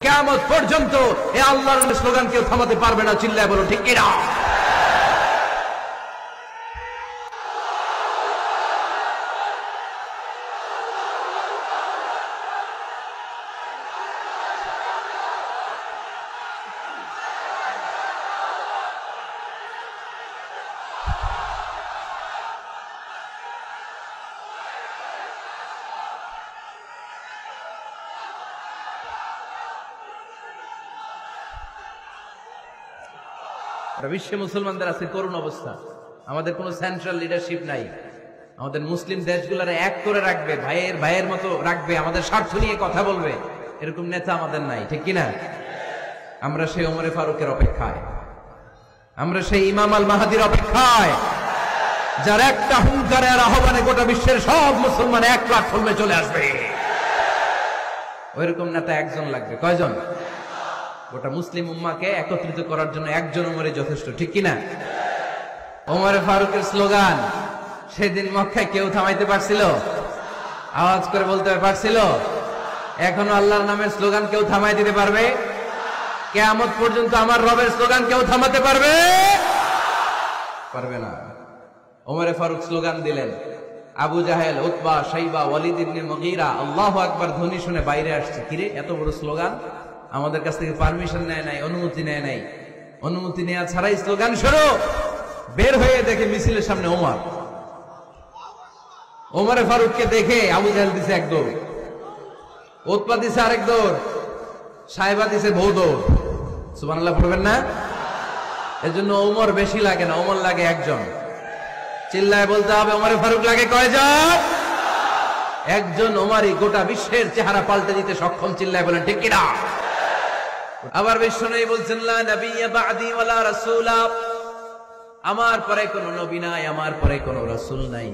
কিয়ামত পর্যন্ত এই আল্লাহর স্লোগান কেউ থামাতে পারবে না। চিল্লায় বলো ঠিক কিনা? বিশ্বে মুসলমানদের আছে করুণ অবস্থা। আমাদের কোনো সেন্ট্রাল লিডারশিপ নাই। আমাদের মুসলিম দেশগুলোর এক করে রাখবে, ভাইয়ের মতো রাখবে, আমাদের স্বার্থ নিয়ে কথা বলবে, এরকম নেতা আমাদের নাই। ঠিক কিনা? আমরা সেই ওমরে ফারুকের অপেক্ষায়, আমরা সেই ইমাম আল মাহাদির অপেক্ষায়, যার একটা হুঙ্কারে আর আহ্বানে গোটা বিশ্বের সব মুসলমান এক প্ল্যাটফর্মে চলে আসবে। ওইরকম নেতা একজন লাগবে। কয়জন? গোটা মুসলিম উম্মাকে একত্রিত করার জন্য একজন ওমরে যথেষ্ট। ঠিক কিনা? ওমরে ফারুকের স্লোগান সেদিন মক্কায় কেউ থামাইতে পারছিল? আওয়াজ করে বলতে পারছিল? এখনো আল্লাহর নামের স্লোগান কেউ থামাই দিতে পারবে? কিয়ামত পর্যন্ত আমার রবের স্লোগান কেউ থামাতে পারবে? পারবে না। ওমরে ফারুক স্লোগান দিলেন। আবু জাহেল, উতবা, শাইবা, ওয়ালিদ ইবনে মুগীরা আল্লাহু আকবার ধ্বনি শুনে বাইরে আসছে। কিরে, এত বড় স্লোগান! আমাদের কাছ থেকে পারমিশন নেয় নাই, অনুমতি নেয় নাই। অনুমতি নেওয়া ছাড়াই স্লোগান শুরু। বের হয়ে দেখে মিছিলের সামনে ওমর। ওমরে ফারুককে দেখে আবু জাহেল দিছে এক দৌড়, উতবা দিছে আরেক দৌড়, সাইবা দিছে বহু দৌড়। সুবহানাল্লাহ পড়বেন না? এজন্য ওমর বেশি লাগে না, ওমর লাগে একজন। চিল্লায় বলতে হবে, ওমরে ফারুক লাগে কয়জন? একজন ওমরই গোটা বিশ্বের চেহারা পাল্টে দিতে সক্ষম। চিল্লায় বলেন ঠিক কিনা? আবার বিশ্বনবী বলছেন, লা নাবিয়্যা বা'দি ওয়ালা রাসূলা, আমার পরে কোনো নবী নাই, আমার পরে কোনো রাসূল নাই।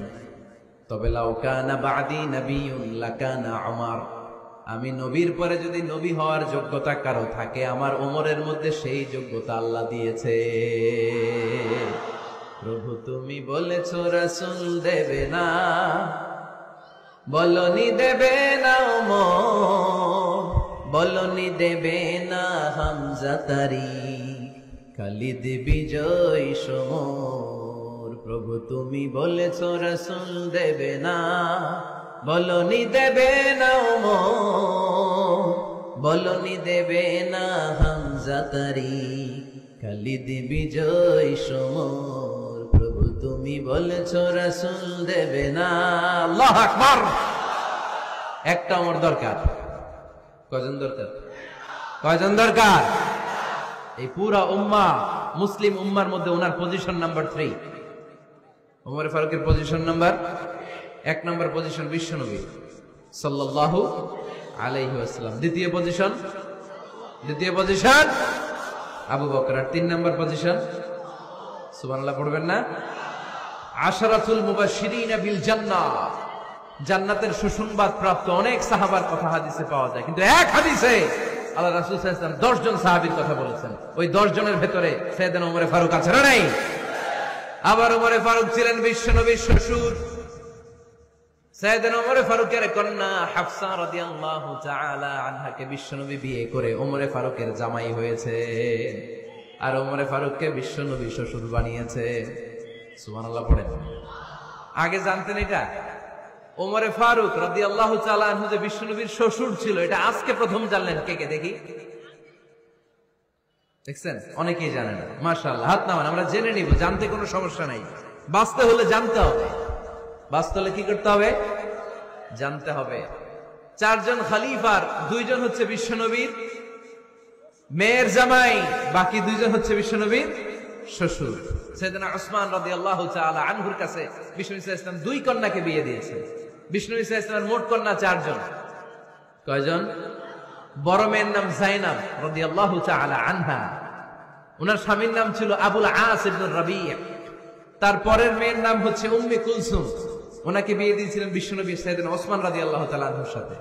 তবে লাউ কানা বা'দি নাবিয়্যুন লাকানা উমর, আমি নবীর পরে যদি নবী হওয়ার যোগ্যতা কারো থাকে, আমার ওমরের মধ্যে সেই যোগ্যতা আল্লাহ দিয়েছে। প্রভু তুমি বলেছো রাসূল দেবে না, বলনি দেবে না ওমর, বলনি দেবে না হামজা তারি, খালিদ বিজয় সমর। প্রভু তুমি বলেছো রাসূল দেবে না, বলনি দেবে না ওমর, বলনি দেবে না হামজা তারি, খালিদ বিজয় সমর। প্রভু তুমি বলেছো রাসূল দেবে না। আল্লাহু আকবার। একটা ওমর দরকার। কয়জন দরকার? কয়জন দরকার? এই পুরা উম্মাহ, মুসলিম উম্মার মধ্যে ওনার পজিশন নাম্বার 3। ওমর ফারুকের পজিশন নাম্বার 1 নম্বর পজিশন বিশ্বনবী সাল্লাল্লাহু আলাইহি ওয়াসাল্লাম। দ্বিতীয় পজিশন আবু বকর। আর 3 নম্বর পজিশন, সুবহানাল্লাহ পড়বেন না? আশরাতুল মুবাশশিরিন বিল জান্নাহ, জান্নাতের সুসংবাদ প্রাপ্ত অনেক সাহাবার কথা হাদিসে পাওয়া যায়, কিন্তু এক হাদিসে আল্লাহ রাসূল সাল্লাল্লাহু আলাইহি ওয়াসাল্লাম 10 জন সাহাবীর কথা বলেছেন। ওই 10 জনের ভেতরে সাইয়েদনা ওমর ফারুক আছে না নাই? আবার ওমর ফারুক ছিলেন বিশ্বনবীর শ্বশুর। সাইয়েদনা ওমর ফারুকের কন্যা হাফসা রাদিয়াল্লাহু তাআলা আনহাকে বিশ্বনবী বিয়ে করে ওমর ফারুকের জামাই হয়েছে, আর ওমর ফারুককে বিশ্বনবী শ্বশুর বানিয়েছে। সুবহানাল্লাহ পড়েন। আগে জানতেন এটা? ওমর ফারুক রাদিয়াল্লাহু তাআলা আনহু যে বিশ্বনবীর শ্বশুর ছিল, এটা আজকে প্রথম জানলেন। কে কে দেখি? দেখছেন? অনেকেই জানে না। মাশাআল্লাহ, হাত নামান, আমরা জেনে নিব। জানতে কোনো সমস্যা নাই। বাঁচতে হলে জানতে হবে। বাঁচতে হলে কি করতে হবে? জানতে হবে। 4 জন খলিফার 2 জন হচ্ছে বিশ্বনবীর মেয়ের জামাই, বাকি 2 জন হচ্ছে বিশ্বনবীর শ্বশুর। সাইয়েদনা উসমান রাদিয়াল্লাহু তাআলা আনহুর কাছে বিশ্বনবী সাল্লাল্লাহু আলাইহি ওয়াসাল্লাম 2 কন্যাকে বিয়ে দিয়েছেন। বিশ্বনবী সাল্লাল্লাহু আলাইহি ওয়াসাল্লামের মোট কন্যা 4 জন। কয়জন? বড় মেয়ের নাম যায়েনব রাদিয়াল্লাহু তাআলা আনহা, ওনার স্বামীর নাম ছিল আবুল আস ইবনে রাবি'। তার পরের মেয়ের নাম হচ্ছে উম্মে কুলসুম, ওনাকে বিয়ে দিয়েছিলেন বিশ্বনবী সাইয়েদনা ওসমান রাদিয়াল্লাহু তাআলা আনহুর সাথে।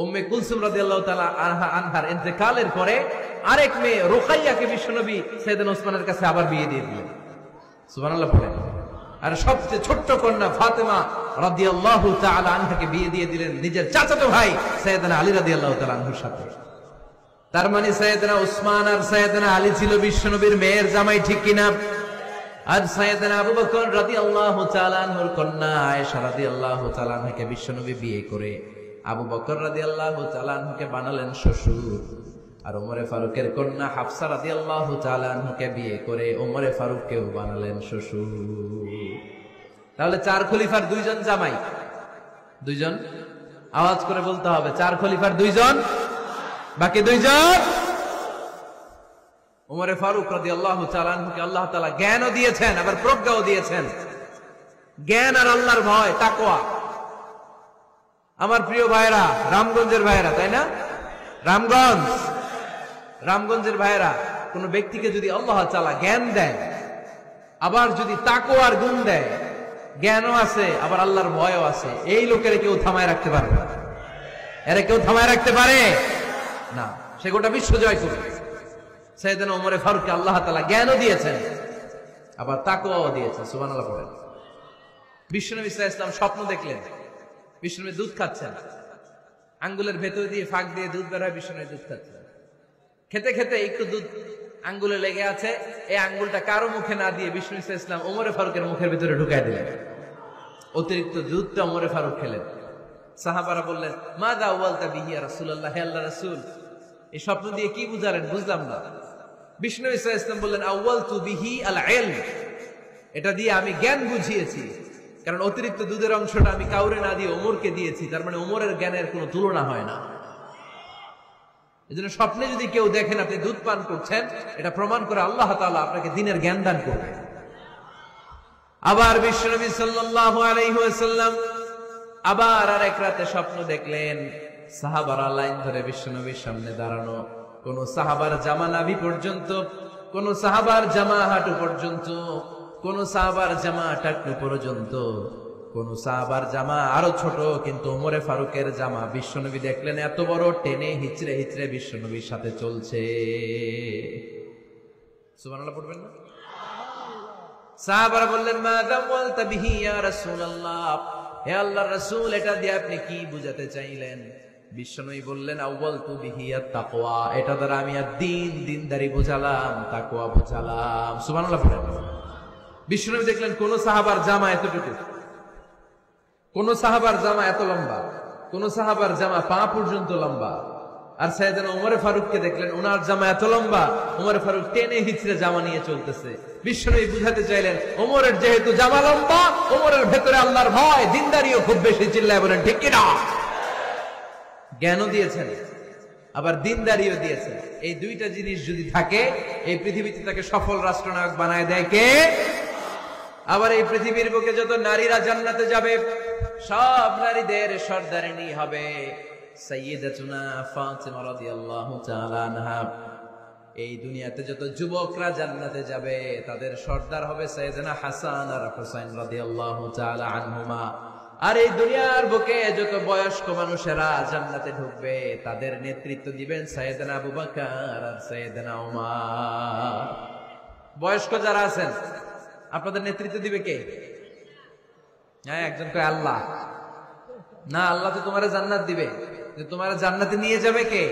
উম্মে কুলসুম রাদিয়াল্লাহু তাআলা আনহার ইন্তেকালের পরে আরেক মেয়ে রুকাইয়াকে বিশ্বনবী সাইয়েদনা ওসমানের কাছে আবার বিয়ে দিয়ে দিলেন। সুবহানাল্লাহ পড়েন। আর সবচেয়ে ছোট্ট কন্যা ফাতেমা রাদিয়াল্লাহু তাআলা আনহাকে বিয়ে দিয়ে দিলেন নিজের চাচাতো ভাই সাইয়েদনা আলী রাদিয়াল্লাহু তাআলা আনহুর সাথে। তার মানে সাইয়েদনা উসমান আর সাইয়েদনা আলী ছিল বিশ্বনবীর মেয়ের জামাই, ঠিক কিনা? আর সাইয়েদনা আবু বকর রাদিয়াল্লাহু তাআলা আনহুর কন্যা আয়েশা রাদিয়াল্লাহু তাআলা আনহাকে বিশ্বনবী বিয়ে করে আবু বকর রাদিয়াল্লাহু তাআলা আনহুকে বানালেন শ্বশুর। আর ওমরে ফারুকের কন্যা হাফসা রাদিয়াল্লাহু তাআলা আনহুকে বিয়ে করে ওমরে ফারুককেও বানালেন শ্বশুর। তাহলে 4 খলিফার 2 জন জামাই, 2 জন। আওয়াজ করে বলতে হবে, 4 খলিফার 2 জন, বাকি 2 জন। ওমরে ফারুক রাদিয়াল্লাহু তাআলা আনহুকে আল্লাহ তাআলা জ্ঞানও দিয়েছেন, আবার প্রজ্ঞাও দিয়েছেন। জ্ঞান আর আল্লাহর ভয়, তাকওয়া। আমার প্রিয় ভাইরা, রামগঞ্জের ভাইরা, তাই না? রামগঞ্জের ভাইরা, কোন ব্যক্তিকে যদি আল্লাহ তাআলা জ্ঞান দেয়, আবার যদি তাকওয়ার গুণ দেয়, জ্ঞানও আছে আবার আল্লাহর ভয়ও আছে, এই লোকের কেউ থামায় রাখতে পারবে না। এরা কেউ থামায় রাখতে পারে না, সে গোটা বিশ্ব জয় করবে। সাইয়েদনা ওমরে ফারুককে আল্লাহ তাআলা জ্ঞানও দিয়েছেন, আবার তাকওয়াও দিয়েছেন। সুবহানাল্লাহ পড়েন। বিশ্বনবী সাল্লাল্লাহু আলাইহি ওয়াসাল্লাম স্বপ্ন দেখলেন, বিশ্বনবী দুধ খাচ্ছেন, আঙ্গুলের ভেতর দিয়ে ফাঁক দিয়ে দুধ বের হয়, বিশ্বনবী দুধ খাচ্ছেন। খেতে খেতে একটু দুধ আঙ্গুলে লেগে আছে, এই আঙ্গুলটা কারো মুখে না দিয়ে বিশ্বনবী সাল্লাল্লাহু আলাইহি ওয়াসাল্লাম ওমরে ফারুকের মুখের ভিতরে ঢুকাই দিলেন। অতিরিক্ত দুধটা ওমরে ফারুক খেলেন। সাহাবারা বললেন, মাযা আওয়ালতা বিহি ইয়া রাসূলুল্লাহ, হে আল্লাহর রাসূল, এই স্বপ্ন দিয়ে কি বুঝালেন, বুঝলাম না। বিষ্ণু সাল্লাল্লাহু আলাইহি ওয়াসাল্লাম বললেন, আওয়ালতু বিহি আল ইলম, এটা দিয়ে আমি জ্ঞান বুঝিয়েছি, কারণ অতিরিক্ত দুধের অংশটা আমি কাউরে না দিয়ে ওমরকে দিয়েছি, তার মানে ওমরের জ্ঞানের কোনো তুলনা হয় না। এজন্য স্বপ্নে যদি কেউ দেখেন আপনি দুধ পান করছেন, এটা প্রমাণ করে আল্লাহ তাআলা আপনাকে দ্বীনের জ্ঞান দান করবেন। আবার বিশ্বনবী সাল্লাল্লাহু আলাইহি ওয়াসাল্লাম আবার আরেক রাতে স্বপ্ন দেখলেন, সাহাবারা লাইন ধরে বিশ্বনবীর সামনে দাঁড়ানো, কোন সাহাবার জামা নাভি পর্যন্ত, কোন সাহাবার জামা হাঁটু পর্যন্ত, কোন সাহাবার জামা টাকনু পর্যন্ত, কোন সাহাবার জামা আরো ছোট, কিন্তু ওমরে ফারুকের জামা বিশ্বনবী দেখলেন এত বড়, টেনে হিচড়ে হিচড়ে বিশ্বনবীর সাথে চলছে। সুবহানাল্লাহ পড়বেন না? সাহাবারা বললেন, মাযা ওয়ালতা বিহি ইয়া রাসূলুল্লাহ, হে আল্লাহর রাসূল, এটা দিয়ে আপনি কি বুঝাতে চাইলেন? বিশ্বনবী বললেন, আওয়ালতু বিহি আত-তাকওয়া, এটা দ্বারা আমি দিনদারি বুঝালাম, তাকওয়া বুঝালাম। সুবহানাল্লাহ পড়েন। বিশ্বনবী দেখলেন কোন সাহাবার জামা এতটুকু, কোন সাহাবার জামা এত লম্বা, কোন সাহাবার জামা পা পর্যন্ত লম্বা। আর সাইয়েদনা ওমরে ফারুককে দেখলেন, ওনার জামা এত লম্বা, ওমরে ফারুক টেনে হিচড়ে জামা নিয়ে চলতেছে। বিশ্বনবী বুঝাতে চাইলেন, ওমরের যেহেতু জামা লম্বা, ওমরের ভেতরে আল্লাহর ভয়, দিনদারিও খুব বেশি। চিল্লায় বলেন ঠিক কিনা? জ্ঞানও দিয়েছেন, আবার দিনদারিও দিয়েছেন। এই দুইটা জিনিস যদি থাকে, এই পৃথিবীতে তাকে সফল রাষ্ট্রনায়ক বানায় দেয় কে? আবার এই পৃথিবীর বুকে যত নারীরা জান্নাতে যাবে, সব নারীদের সর্দারিনী হবে সাইয়্যিদাতুনা ফাতিমা রাদিয়াল্লাহু তাআলা আনহা। এই দুনিয়াতে যত যুবকরা জান্নাতে যাবে, তাদের সর্দার হবে সাইয়েদনা হাসান আর হুসাইন রাদিয়াল্লাহু তাআলা আনহুমা। আর এই দুনিয়ার বুকে যত বয়স্ক মানুষেরা জান্নাতে ঢুকবে, তাদের নেতৃত্ব দিবেন সাইয়েদনা আবু বকর আর সাইয়েদনা ওমর। বয়স্ক যারা আছেন, আপনাদের নেতৃত্ব দিবে কে? হ্যাঁ, একজন কয় আল্লাহ। না, আল্লাহ তো তোমার জান্নাত দিবে, তোমার জান্নাতে নিয়ে যাবে কে?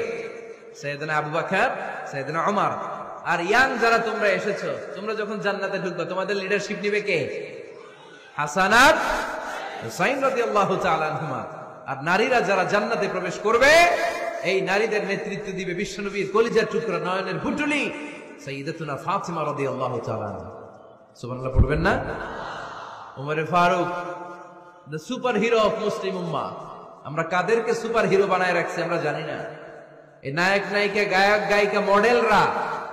সাইয়েদনা আবু বকর, সাইয়েদনা ওমর। আর ইয়াং যারা তোমরা এসেছো, তোমরা যখন জান্নাতে ঢুকবে, তোমাদের লিডারশিপ নিবে কে? হাসান আর হুসাইন রাদিয়াল্লাহু তাআলা আনহুমা। আর নারীরা যারা জান্নাতে প্রবেশ করবে, এই নারীদের নেতৃত্ব দিবে বিশ্বনবীর কলিজার টুকরা, নয়নের পুটুলি সাইয়্যিদাতুনা ফাতিমা রাদিয়াল্লাহু তাআলা আনহা। সুবহানাল্লাহ পড়বেন না? ওমরে Farooq, the superhero of Muslim উম্মাহ। আমরা কাদেরকে সুপার হিরো বানায় রাখছি আমরা জানি না। এই নায়ক নায়িকা, গায়ক গায়িকা, মডেলরা,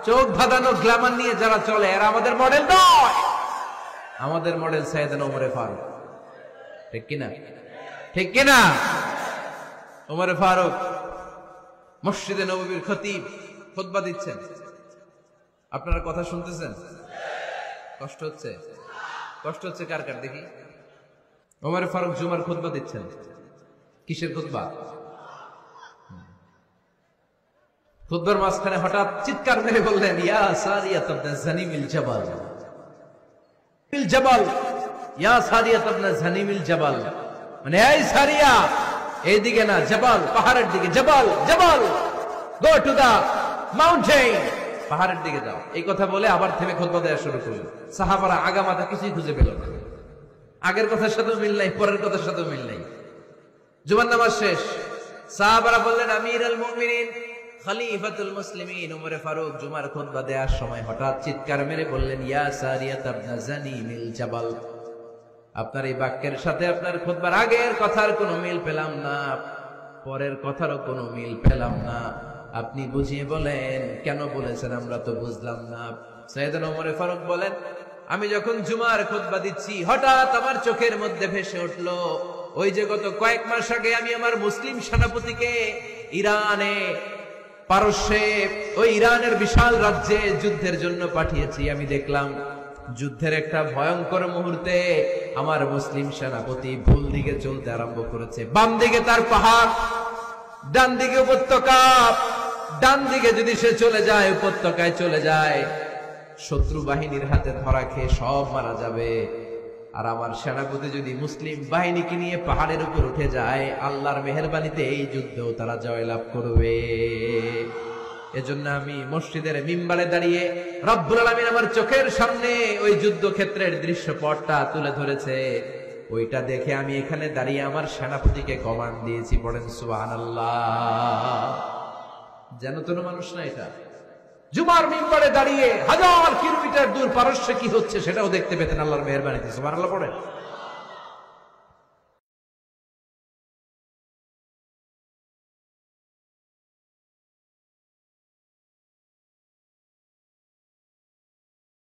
চোখ ধাঁধানো গ্ল্যামার নিয়ে যারা চলে, এরা আমাদের মডেল নয়। আমাদের মডেল সাইয়েদনা ওমরে ফারুক। ঠিক কিনা? ঠিক কিনা? ওমরে ফারুক মসজিদে নববীর খতিব, খুতবা দিচ্ছেন। আপনারা কথা শুনতেছেন? কষ্ট হচ্ছে? কষ্ট হচ্ছে কার কার দেখি? ওমরে ফারুক জুমার খুতবা দিচ্ছেন। কিসের খুতবা? খুতবার মাঝখানে হঠাৎ চিৎকার মেরে বললেন, ইয়া সারিয়াত ইবনে জানিমিল জাবাল, জাবাল, ইয়া সারিয়াত ইবনে জানিমিল জাবাল, মানে এই সারিয়া, এইদিকে না, জাবাল, পাহাড়ের দিকে, জাবাল, জাবাল। গো টু দা মাউন্টেন, পাহাড়ের দিকে যাও। এই কথা বলে আবার থেমে খুতবা দেওয়া শুরু করলেন। সাহাবারা আগামাথা কিছুই খুঁজে পেল না, আগের কথার সাথেও মিল নাই, পরের কথার সাথেও মিল নাই। জুমার নামাজ শেষ, সাহাবারা বললেন আমিরুল মুমিনিন খলিফাতুল মুসলিমিন ওমর ফারুক জুমার খুতবা দেওয়ার সময় হঠাৎ চিৎকার মেরে বললেন, ইয়া সারিয়াত ইবনে জানিমিল জাবাল, আপনার এই বাক্যের সাথে আপনার খুতবার আগের কথার কোনো মিল পেলাম না, পরের কথারও কোনো মিল পেলাম না, আপনি বুঝিয়ে বলেন কেন বলেছেন, আমরা তো বুঝলাম না। সাইয়েদনা ওমর ফারুক বলেন, আমি যখন জুমার খুতবা দিচ্ছি হঠাৎ আমার চোখের মধ্যে ভেসে উঠলো ওই যে গত কয়েক মাস আগে আমি আমার মুসলিম সেনাপতিকে ইরানে, পারস্যে, ওই ইরানের বিশাল রাজ্যে যুদ্ধের জন্য পাঠিয়েছি। আমি দেখলাম যুদ্ধের একটা ভয়ঙ্কর মুহূর্তে আমার মুসলিম সেনাপতি ভুল দিকে চলতে আরম্ভ করেছে। বাম দিকে তার পাহাড়, ডান দিকে উপত্যকা, ডান দিকে যদি সে চলে যায়, উপত্যকায় চলে যায়, শত্রু বাহিনীর হাতে ধরা খেয়ে সব মারা যাবে। আর আমার সেনাপতি যদি মুসলিম বাহিনীকে নিয়ে পাহাড়ের উপর উঠে যায়, আল্লাহর মেহেরবানিতে এই যুদ্ধেও তারা জয়লাভ করবে। এজন্য আমি মসজিদের মিম্বারে দাঁড়িয়ে রব্বুল আলামিন আমার চোখের সামনে ওই যুদ্ধক্ষেত্রের দৃশ্যপটটা তুলে ধরেছে, ওইটা দেখে আমি এখানে দাঁড়িয়ে আমার সেনাপতিকে কমান্ড দিয়েছি। পড়েন সুবহানাল্লাহ। যেন তেন মানুষ না, এটা জুমার মিম্বারে দাঁড়িয়ে 1000 কিলোমিটার দূর পারস্যে কি হচ্ছে সেটাও দেখতে পেতেন আল্লাহর মেহেরবানিতে। সুবহানাল্লাহ পড়েন।